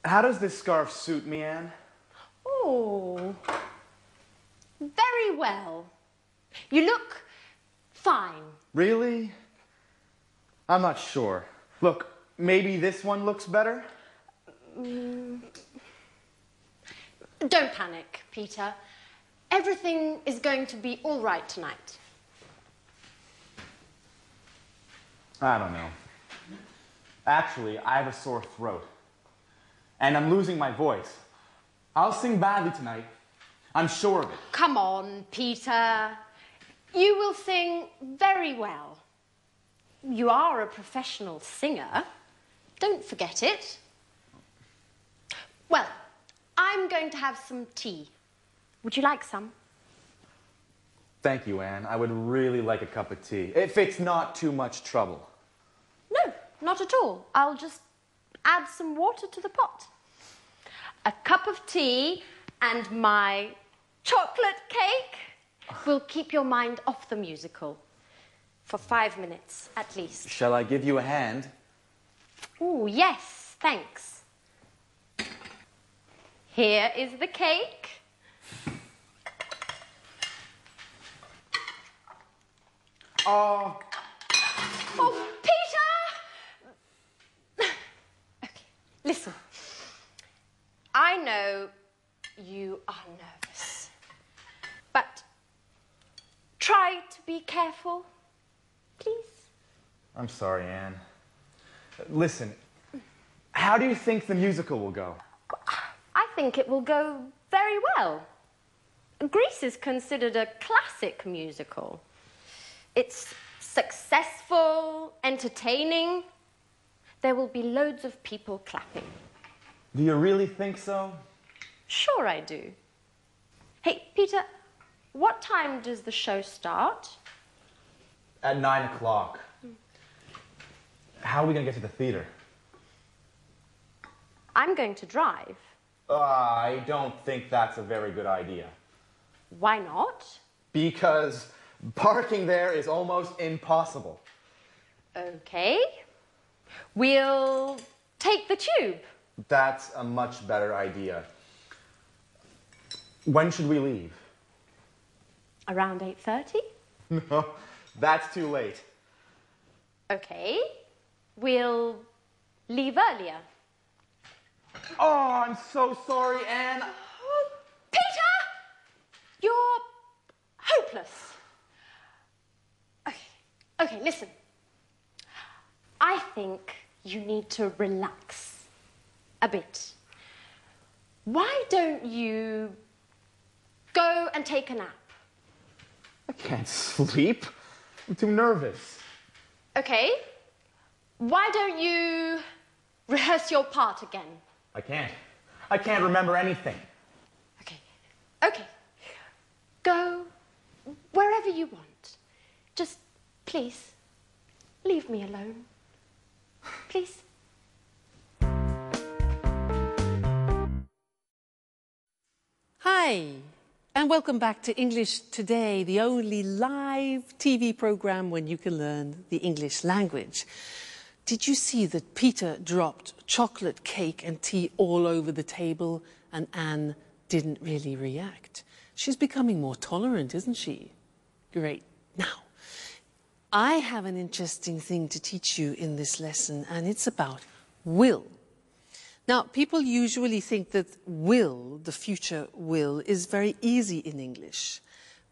How does this scarf suit me, Anne? Oh, very well. You look fine. Really? I'm not sure. Look, maybe this one looks better? Don't panic, Peter. Everything is going to be all right tonight. I don't know. Actually, I have a sore throat. And I'm losing my voice. I'll sing badly tonight. I'm sure of it. Come on, Peter. You will sing very well. You are a professional singer. Don't forget it. Well, I'm going to have some tea. Would you like some? Thank you, Anne. I would really like a cup of tea, if it's not too much trouble. No, not at all. I'll just add some water to the pot. A cup of tea and my chocolate cake will keep your mind off the musical for 5 minutes at least. Shall I give you a hand? Oh, yes, thanks. Here is the cake. Oh, Peter! Okay, listen. I know you are nervous, but try to be careful, please. I'm sorry, Anne. Listen, how do you think the musical will go? I think it will go very well. Grease is considered a classic musical. It's successful, entertaining. There will be loads of people clapping. Do you really think so? Sure I do. Hey, Peter, what time does the show start? At 9 o'clock. How are we going to get to the theater? I'm going to drive. I don't think that's a very good idea. Why not? Because parking there is almost impossible. Okay. We'll take the tube. That's a much better idea. When should we leave? Around 8:30? No, that's too late. Okay. We'll leave earlier. Oh, I'm so sorry, Anne. Oh, Peter! You're hopeless. Okay, listen. I think you need to relax a bit. Why don't you go and take a nap? I can't sleep. I'm too nervous. Okay. Why don't you rehearse your part again? I can't. I can't remember anything. Okay. Go wherever you want. Just, please, leave me alone. Please. Hi, and welcome back to English Today, the only live TV program when you can learn the English language. Did you see that Peter dropped chocolate cake and tea all over the table and Anne didn't really react? She's becoming more tolerant, isn't she? Great. Now, I have an interesting thing to teach you in this lesson, and it's about will. Now, people usually think that will, the future will, is very easy in English.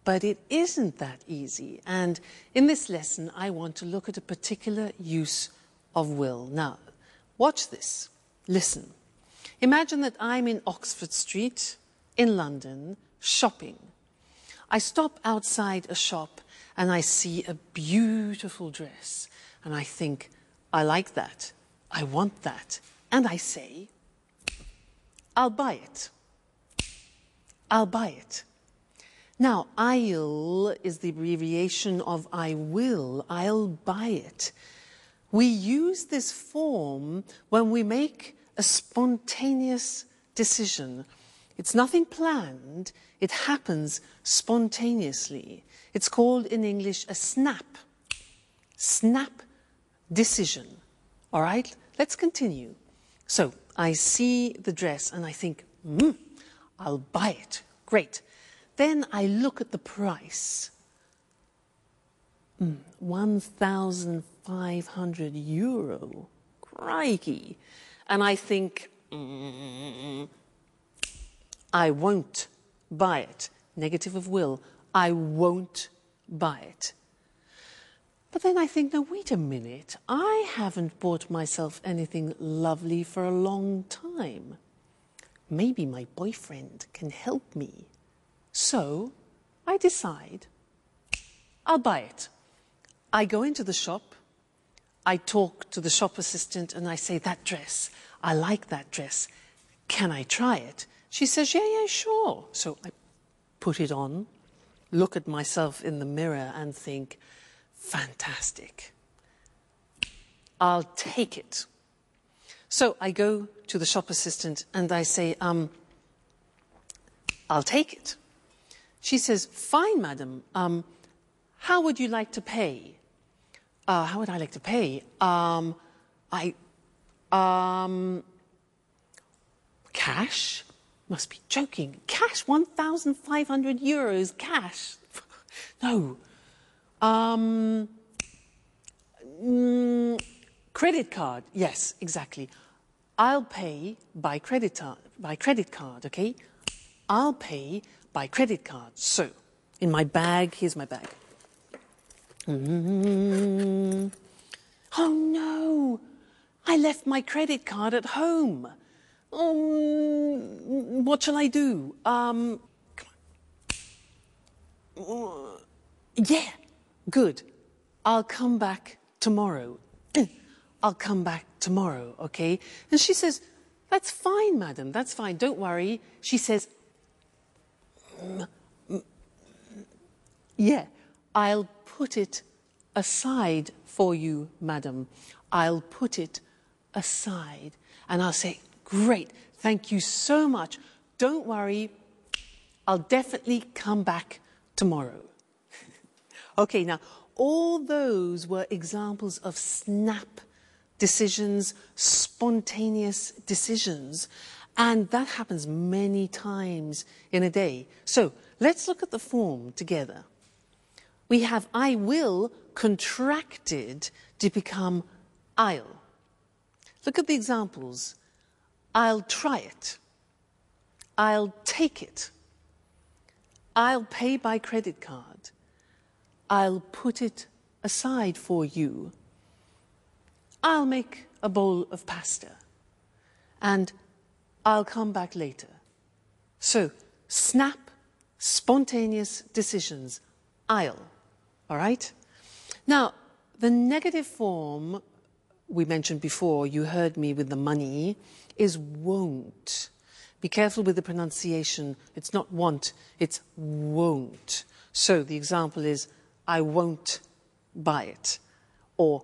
But it isn't that easy. And in this lesson, I want to look at a particular use of will. Now, watch this. Listen. Imagine that I'm in Oxford Street, in London, shopping. I stop outside a shop and I see a beautiful dress. And I think, I like that. I want that. And I say, I'll buy it. I'll buy it. Now, I'll is the abbreviation of I will. I'll buy it. We use this form when we make a spontaneous decision. It's nothing planned. It happens spontaneously. It's called in English a snap. Snap decision. All right? Let's continue. So, I see the dress and I think, I'll buy it. Great. Then I look at the price. €1,500. Crikey. And I think, I won't buy it. Negative of will. I won't buy it. But then I think, now wait a minute. I haven't bought myself anything lovely for a long time. Maybe my boyfriend can help me. So I decide I'll buy it. I go into the shop. I talk to the shop assistant and I say, that dress, I like that dress. Can I try it? She says, yeah, sure. So I put it on, look at myself in the mirror and think, fantastic. I'll take it. So I go to the shop assistant and I say, I'll take it. She says, fine, madam. How would you like to pay? How would I like to pay? Cash? Must be joking. Cash, €1,500 cash. No. Credit card. Yes, exactly. I'll pay by credit card, okay? I'll pay by credit card. So, in my bag, here's my bag. Oh no! I left my credit card at home. What shall I do? Yeah, good. I'll come back tomorrow. I'll come back tomorrow, okay? And she says, that's fine, madam, that's fine, don't worry. She says, yeah, I'll put it aside for you, madam. I'll put it aside. And I'll say, great, thank you so much. Don't worry, I'll definitely come back tomorrow. Okay, now, all those were examples of snap decisions, spontaneous decisions, and that happens many times in a day. So, let's look at the form together. We have I will contracted to become I'll. Look at the examples. I'll try it. I'll take it. I'll pay by credit card. I'll put it aside for you. I'll make a bowl of pasta. And I'll come back later. So, snap, spontaneous decisions. I'll. All right? Now, the negative form we mentioned before, you heard me with the money, is won't. Be careful with the pronunciation. It's not want, it's won't. So the example is, I won't buy it. Or,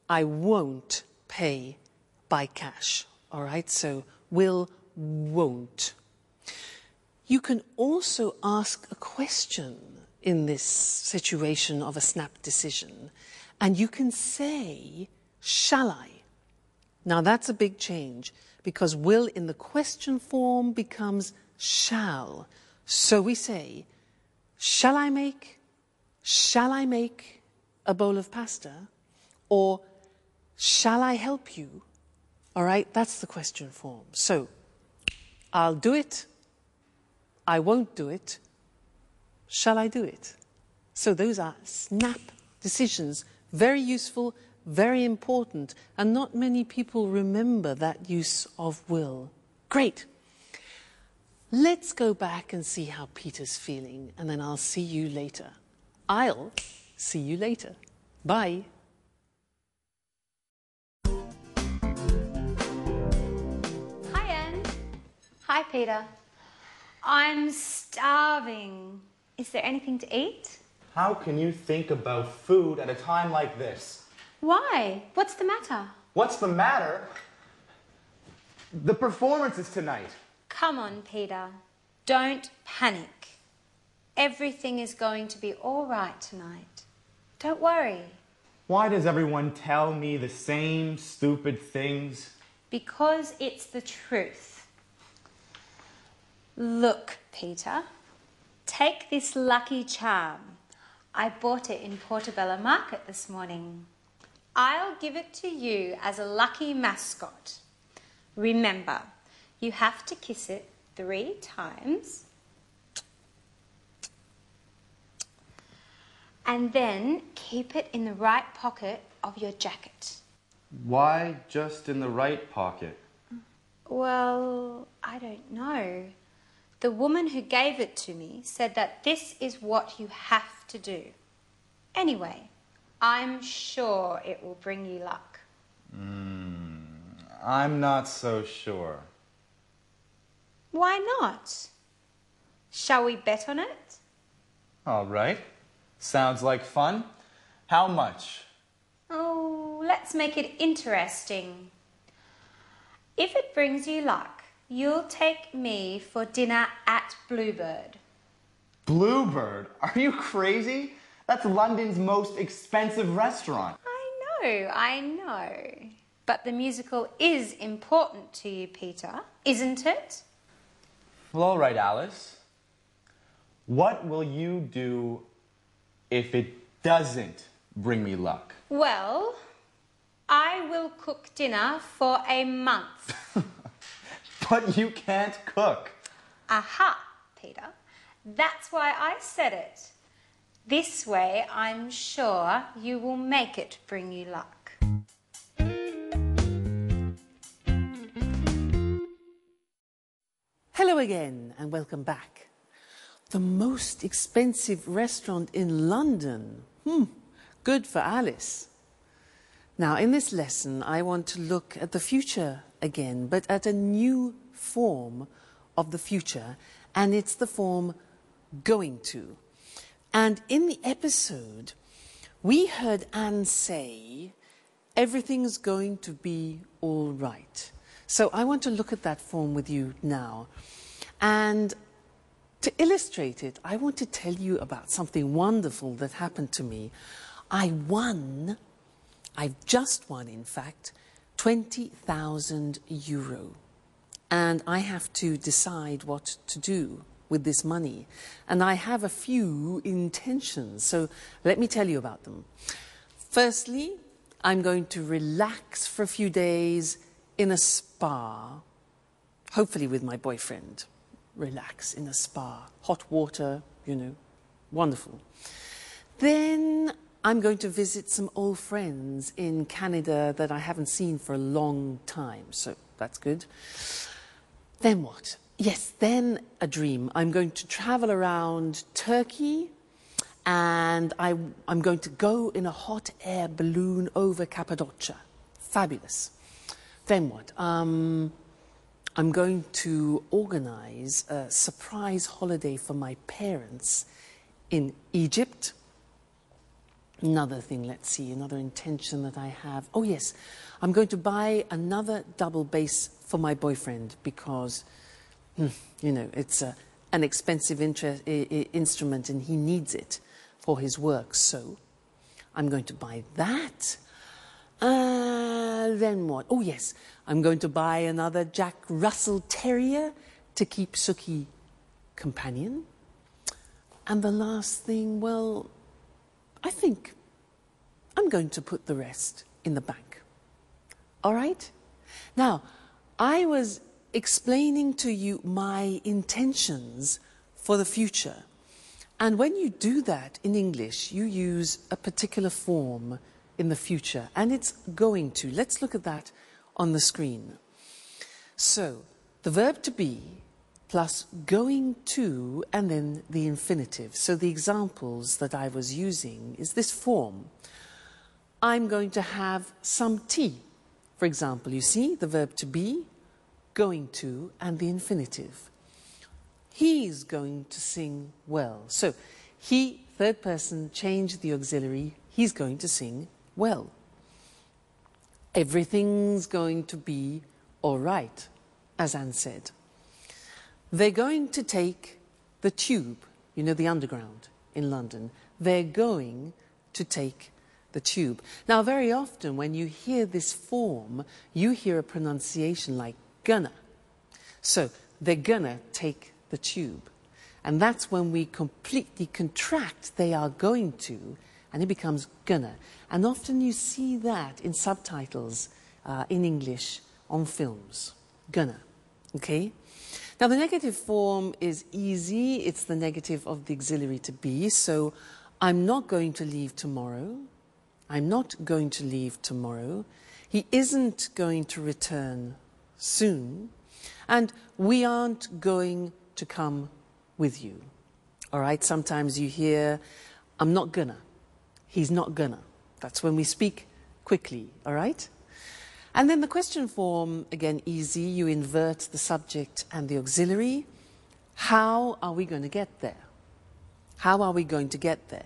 I won't pay by cash. All right? So, will, won't. You can also ask a question in this situation of a snap decision. And you can say, shall I? Now that's a big change because will in the question form becomes shall. So we say, shall I make a bowl of pasta? Or shall I help you? All right, that's the question form. So, I'll do it. I won't do it. Shall I do it? So those are snap decisions. Very useful, very important, and not many people remember that use of will. Great. Let's go back and see how Peter's feeling, and then I'll see you later. I'll see you later. Bye. Hi, Anne. Hi, Peter. I'm starving. Is there anything to eat? How can you think about food at a time like this? Why? What's the matter? What's the matter? The performance is tonight. Come on, Peter. Don't panic. Everything is going to be all right tonight. Don't worry. Why does everyone tell me the same stupid things? because it's the truth. Look, Peter, take this lucky charm. I bought it in Portobello Market this morning. I'll give it to you as a lucky mascot. Remember, you have to kiss it 3 times. And then keep it in the right pocket of your jacket. Why just in the right pocket? Well, I don't know. The woman who gave it to me said that this is what you have to do. Anyway, I'm sure it will bring you luck. I'm not so sure. Why not? Shall we bet on it? All right. Sounds like fun. How much? Oh, let's make it interesting. If it brings you luck, you'll take me for dinner at Bluebird. Bluebird? Are you crazy? That's London's most expensive restaurant. I know. But the musical is important to you, Peter, isn't it? Well, all right, Alice. What will you do if it doesn't bring me luck? Well, I will cook dinner for a month. But you can't cook. Aha, Peter. That's why I said it. This way, I'm sure you will make it bring you luck. Hello again and welcome back. The most expensive restaurant in London. Good for Alice. Now, in this lesson, I want to look at the future again, but at a new form of the future, and it's the form going to. And in the episode, we heard Anne say, everything's going to be all right. So I want to look at that form with you now. And to illustrate it, I want to tell you about something wonderful that happened to me. I've just won, in fact, €20,000. And I have to decide what to do with this money. And I have a few intentions, so let me tell you about them. Firstly, I'm going to relax for a few days in a spa, hopefully with my boyfriend. Relax in a spa, hot water, you know, wonderful. Then I'm going to visit some old friends in Canada that I haven't seen for a long time, so that's good. Then what? Yes, then a dream. I'm going to travel around Turkey and I'm going to go in a hot air balloon over Cappadocia. Fabulous. Then what? I'm going to organize a surprise holiday for my parents in Egypt. Another thing, let's see, another intention that I have. Oh yes, I'm going to buy another double bass for my boyfriend because, you know, it's an expensive instrument and he needs it for his work. So I'm going to buy that. Then what? Oh yes, I'm going to buy another Jack Russell Terrier to keep Suki companion. And the last thing, well, I think I'm going to put the rest in the bank. All right? Now, I was explaining to you my intentions for the future. And when you do that in English, you use a particular form in the future, and it's going to. Let's look at that on the screen. So, the verb to be plus going to and then the infinitive. So the examples that I was using is this form. I'm going to have some tea. For example, you see the verb to be, going to, and the infinitive. He's going to sing well. So he, third person, changed the auxiliary. He's going to sing well. Everything's going to be all right, as Anne said. They're going to take the tube, you know, the underground in London. They're going to take the tube. Now, very often when you hear this form, you hear a pronunciation like gonna. So, they're gonna take the tube. And that's when we completely contract they are going to, and it becomes gonna. And often you see that in subtitles in English on films. Gonna. Okay? Now, the negative form is easy. It's the negative of the auxiliary to be. So, I'm not going to leave tomorrow. I'm not going to leave tomorrow. He isn't going to return soon. And we aren't going to come with you. All right? Sometimes you hear, I'm not gonna. He's not gonna. That's when we speak quickly. All right? And then the question form, again, easy. You invert the subject and the auxiliary. How are we going to get there? How are we going to get there?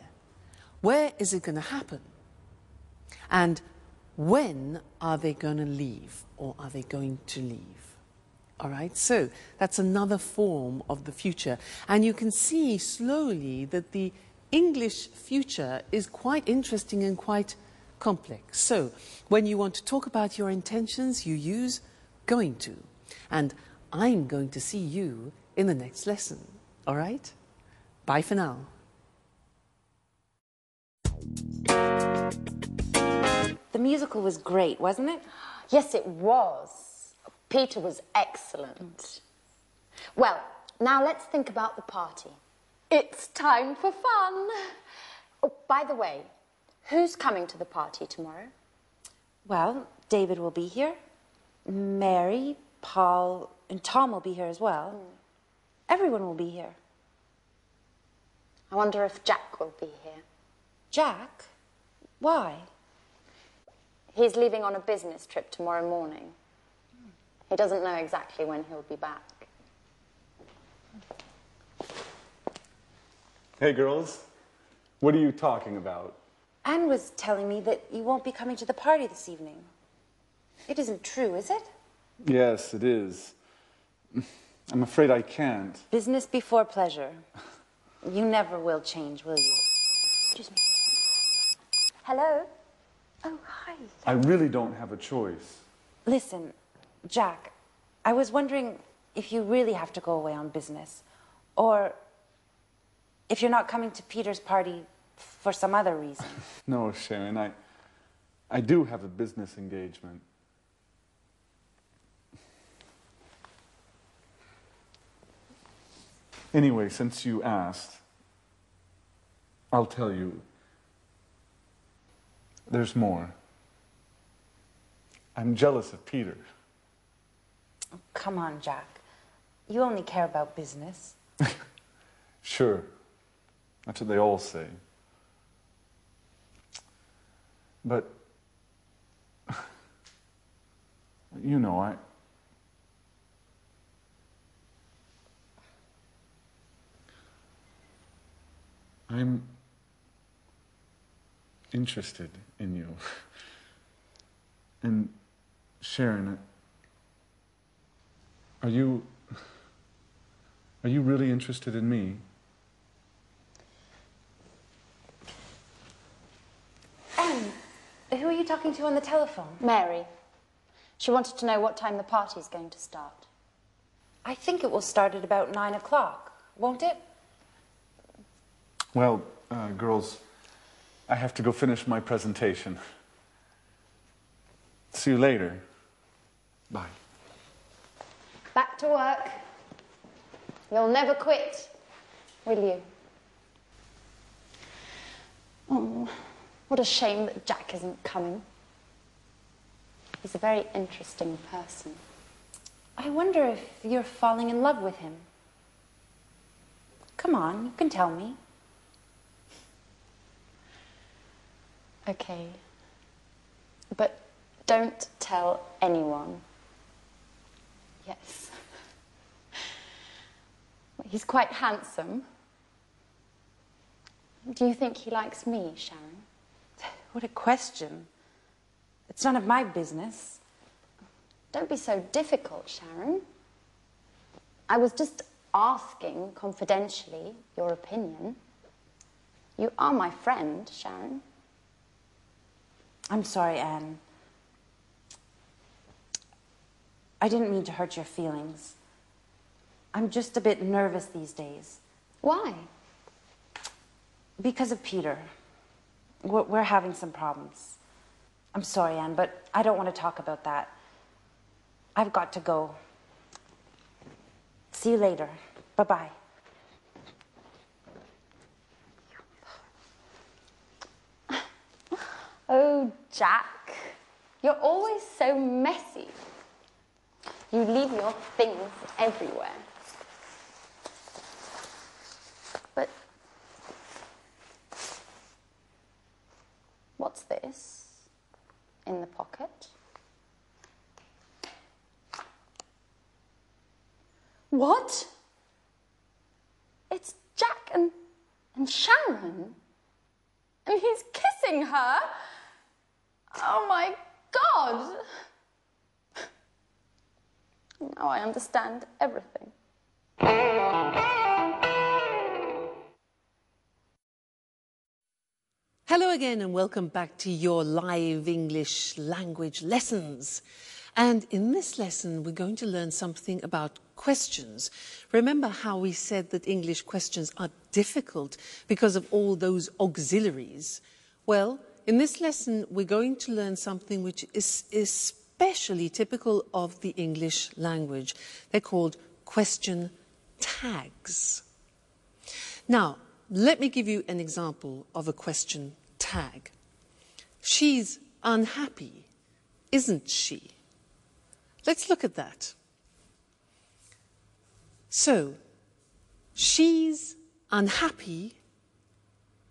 Where is it going to happen? And when are they going to leave, or are they going to leave? All right, so that's another form of the future. And you can see slowly that the English future is quite interesting and quite complex. So when you want to talk about your intentions, you use going to. And I'm going to see you in the next lesson. All right? Bye for now. The musical was great, wasn't it? Yes, it was. Peter was excellent. Well, now let's think about the party. It's time for fun. Oh, by the way, who's coming to the party tomorrow? Well, David will be here. Mary, Paul, and Tom will be here as well. Everyone will be here. I wonder if Jack will be here. Jack? Why? He's leaving on a business trip tomorrow morning. He doesn't know exactly when he'll be back. Hey, girls. What are you talking about? Anne was telling me that you won't be coming to the party this evening. It isn't true, is it? Yes, it is. I'm afraid I can't. Business before pleasure. You never will change, will you? Excuse me. Hello? Oh, hi. I really don't have a choice. Listen, Jack, I was wondering if you really have to go away on business, or if you're not coming to Peter's party for some other reason. No, Sharon, I do have a business engagement. Anyway, since you asked, I'll tell you. There's more. I'm jealous of Peter. Oh, come on, Jack. You only care about business. Sure. That's what they all say. But, you know, I'm interested in you. And Sharon, are you really interested in me? Anne, who are you talking to on the telephone? Mary. She wanted to know what time the party's going to start. I think it will start at about 9 o'clock, won't it? Well, girls, I have to go finish my presentation. See you later. Bye. Back to work. You'll never quit, will you? Oh, what a shame that Jack isn't coming. He's a very interesting person. I wonder if you're falling in love with him. Come on, you can tell me. Okay. But don't tell anyone. Yes. He's quite handsome. Do you think he likes me, Sharon? What a question. It's none of my business. Don't be so difficult, Sharon. I was just asking, confidentially, your opinion. You are my friend, Sharon. I'm sorry, Anne. I didn't mean to hurt your feelings. I'm just a bit nervous these days. Why? Because of Peter. We're having some problems. I'm sorry, Anne, but I don't want to talk about that. I've got to go. See you later. Bye-bye. Oh, Jack, you're always so messy. You leave your things everywhere. But what's this in the pocket? What? It's Jack and Sharon. And he's kissing her. Oh my God. Now I understand everything. Hello again and welcome back to your live English language lessons. And in this lesson, we're going to learn something about questions. Remember how we said that English questions are difficult because of all those auxiliaries? Well, in this lesson, we're going to learn something which is especially typical of the English language. They're called question tags. Now, let me give you an example of a question tag. She's unhappy, isn't she? Let's look at that. So, she's unhappy,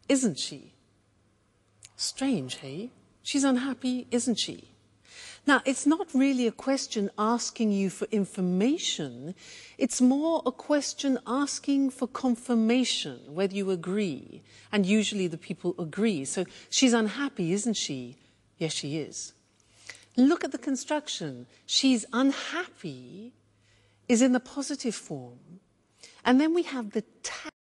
isn't she? Strange, hey? She's unhappy, isn't she? Now, it's not really a question asking you for information. It's more a question asking for confirmation, whether you agree. And usually the people agree. So, she's unhappy, isn't she? Yes, she is. Look at the construction. She's unhappy is in the positive form. And then we have the tag.